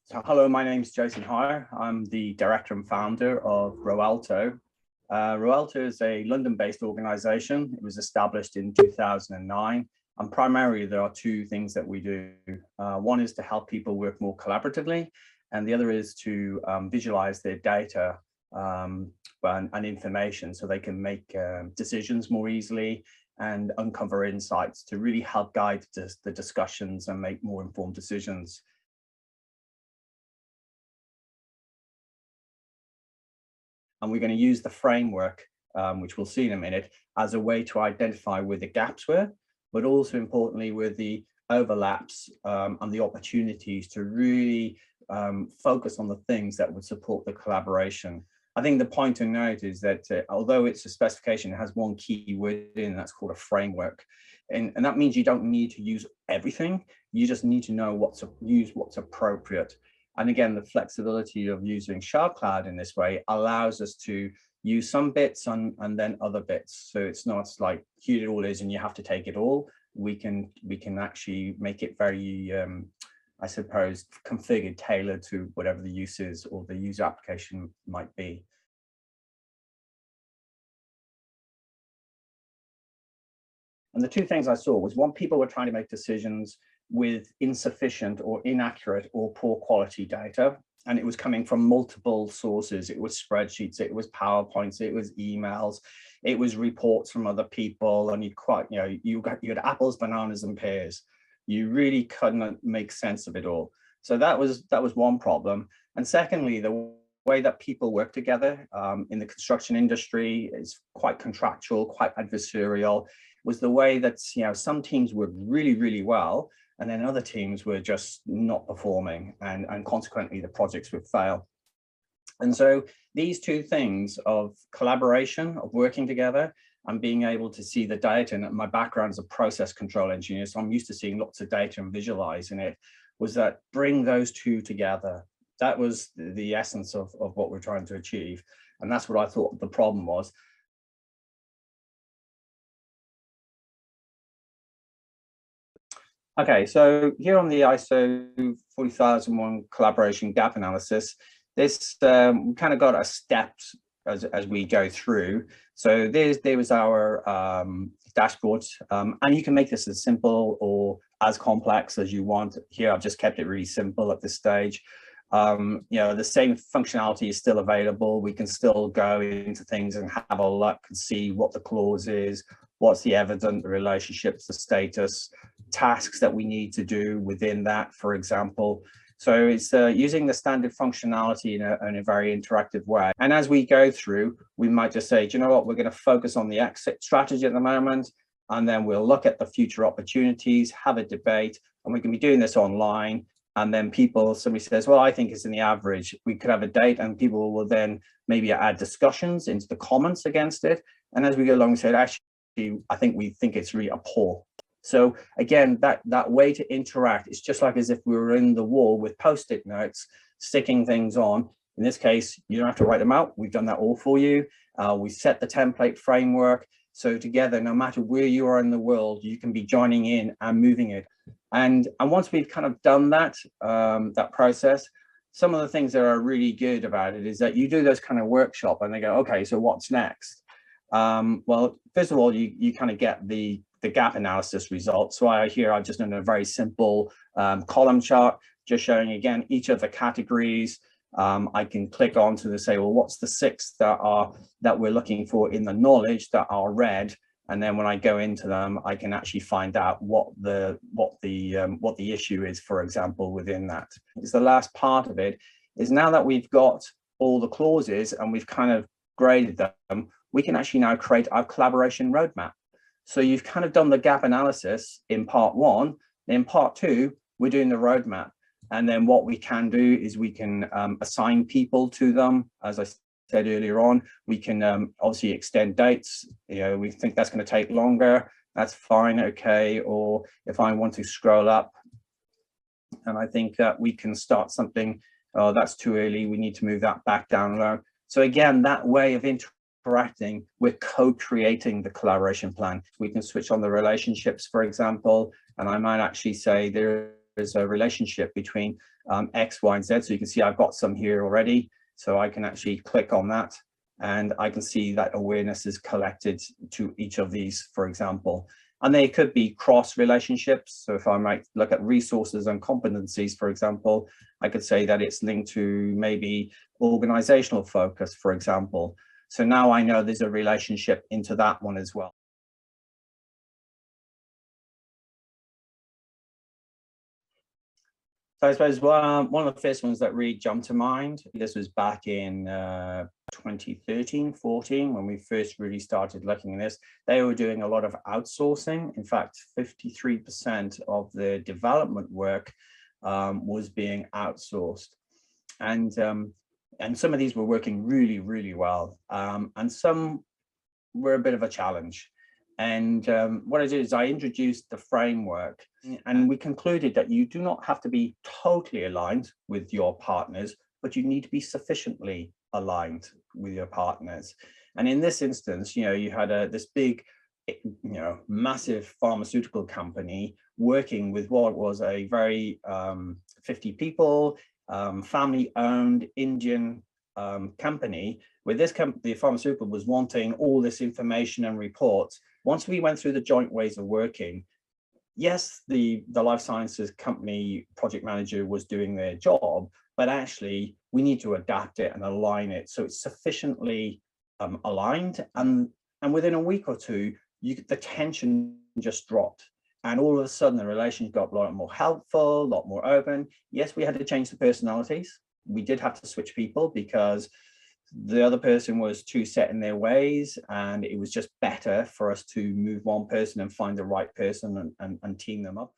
So hello, my name is Jason Hier. I'm the director and founder of Roelto. Roelto is a London-based organization. It was established in 2009. And primarily, there are two things that we do. One is to help people work more collaboratively, and the other is to visualize their data and information so they can make decisions more easily and uncover insights to really help guide the discussions and make more informed decisions. And we're going to use the framework, which we'll see in a minute, as a way to identify where the gaps were, but also importantly, where the overlaps and the opportunities to really focus on the things that would support the collaboration. I think the point to note is that although it's a specification, it has one key word in, that's called a framework. And that means you don't need to use everything. You just need to know what's appropriate. And again, the flexibility of using SharpCloud in this way allows us to use some bits and then other bits. So it's not like here it all is and you have to take it all. We can actually make it very, I suppose, configured, tailored to whatever the use is or the user application might be. And the two things I saw was, one, people were trying to make decisions with insufficient or inaccurate or poor quality data. And it was coming from multiple sources. It was spreadsheets, it was PowerPoints, it was emails, it was reports from other people. And you had apples, bananas, and pears. You really couldn't make sense of it all. So that was one problem. And secondly, the way that people work together in the construction industry is quite contractual, quite adversarial. Was the way that some teams worked really, really well, and then other teams were just not performing, and consequently the projects would fail. And so these two things of collaboration, of working together, and being able to see the data, and my background as a process control engineer, so I'm used to seeing lots of data and visualizing it, was that bring those two together. That was the essence of what we're trying to achieve. And that's what I thought the problem was. Okay, so here on the ISO 40001 collaboration gap analysis, this we kind of got a steps as we go through. So there was our dashboard, and you can make this as simple or as complex as you want. Here, I've just kept it really simple at this stage. The same functionality is still available. We can still go into things and have a look and see what the clause is, what's the evidence, the relationships, the status, tasks that we need to do within that, for example. So it's using the standard functionality in a very interactive way. And as we go through, we might just say, do you know what, we're going to focus on the exit strategy at the moment, and then we'll look at the future opportunities, have a debate, and we can be doing this online. And then somebody says, well, I think it's in the average. We could have a date, and people will then maybe add discussions into the comments against it. And as we go along, we say, actually, we think it's really a poor. So again, that way to interact is just like as if we were in the wall with Post-it notes, sticking things on. In this case, you don't have to write them out. We've done that all for you. We set the template framework. So together, no matter where you are in the world, you can be joining in and moving it. And once we've kind of done that process, some of the things that are really good about it is that you do those kind of workshop and they go, okay, so what's next? Well, first of all, you kind of get the gap analysis results. So I've just done a very simple column chart, just showing again each of the categories. I can click on to say, well, what's the 6 that we're looking for in the knowledge that are red, and then when I go into them, I can actually find out what the issue is, for example, within that. Because the last part of it is, now that we've got all the clauses and we've kind of graded them, we can actually now create our collaboration roadmap. So you've kind of done the gap analysis in part 1. In part 2, we're doing the roadmap. And then what we can do is we can assign people to them. As I said earlier on, we can obviously extend dates. We think that's going to take longer. That's fine, okay. Or if I want to scroll up, and I think that we can start something, oh, that's too early, we need to move that back down low. So again, that way of interacting, we're co-creating the collaboration plan. We can switch on the relationships, for example, and I might actually say there is a relationship between X, Y, and Z. So you can see I've got some here already. So I can actually click on that and I can see that awareness is collected to each of these, for example. And they could be cross relationships. So if I might look at resources and competencies, for example, I could say that it's linked to maybe organizational focus, for example. So now I know there's a relationship into that one as well. So I suppose one of the first ones that really jumped to mind, this was back in 2013, 14, when we first really started looking at this. They were doing a lot of outsourcing. In fact, 53% of the development work was being outsourced. And some of these were working really, really well. And some were a bit of a challenge. And what I did is I introduced the framework, and we concluded that you do not have to be totally aligned with your partners, but you need to be sufficiently aligned with your partners. And in this instance, you had this big, massive pharmaceutical company working with what was a very 50 people, family-owned Indian company, where the pharmaceutical was wanting all this information and reports. Once we went through the joint ways of working, yes, the life sciences company project manager was doing their job, but actually we need to adapt it and align it so it's sufficiently aligned. And within a week or two, the tension just dropped. And all of a sudden, the relationship got a lot more helpful, a lot more open. Yes, we had to change the personalities. We did have to switch people because the other person was too set in their ways, and it was just better for us to move one person and find the right person and team them up.